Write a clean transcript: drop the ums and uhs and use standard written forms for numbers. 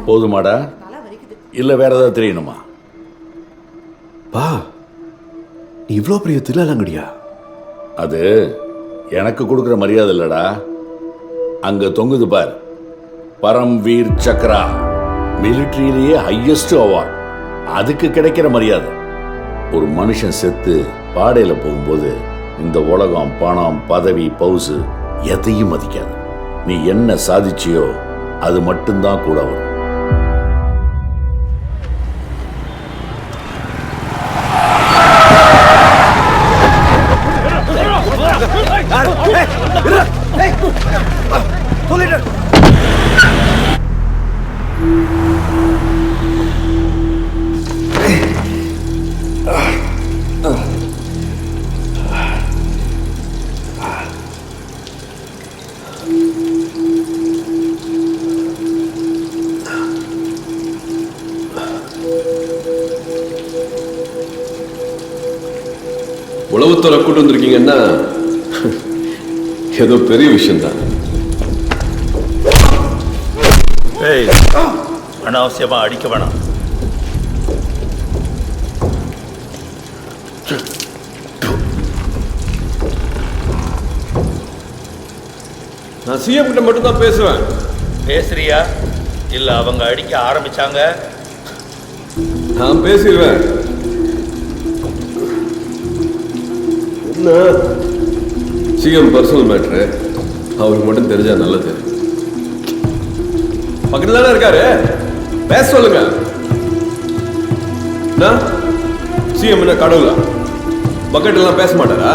போதுமாடா இல்ல வேற ஏதாவது தெரியணுமா? பா நீ இவ்வளோ பெரிய தில்லாலங்கடியா? அது எனக்கு கொடுக்குற மரியாதை இல்லடா. அங்க தொங்குது பார், பரம்வீர் சக்ரா, மிலிட்ரியிலேயே ஹையஸ்ட் அவார்ட். அதுக்கு கிடைக்கிற மரியாதை. ஒரு மனுஷன் செத்து பாடையில போகும்போது இந்த உலகம் பணம் பதவி பவுசு எதையும் மதிக்காது. நீ என்ன சாதிச்சியோ அது மட்டும்தான் கூட வரும். உளவுத்துறை கூட்டு வந்திருக்கீங்கன்னா ஏதோ பெரிய விஷயம்தான். அனாவசியமா அடிக்க வேணாம். நான் சிஎம் கிட்ட மட்டும் தான் பேசுவேன். பேசுறியா இல்ல அவங்க அடிக்க ஆரம்பிச்சாங்க? நான் பேசிடுவேன். என்ன சிஎம் பர்சனல் மேட்ரு, அவருக்கு மட்டும் தெரிஞ்சா நல்லது. பக்கத்துல தானே இருக்காரு, பேச சொல்லுங்க. சிஎம் என்ன கடவுளா? பக்கெட் எல்லாம் பேச மாட்டாரா?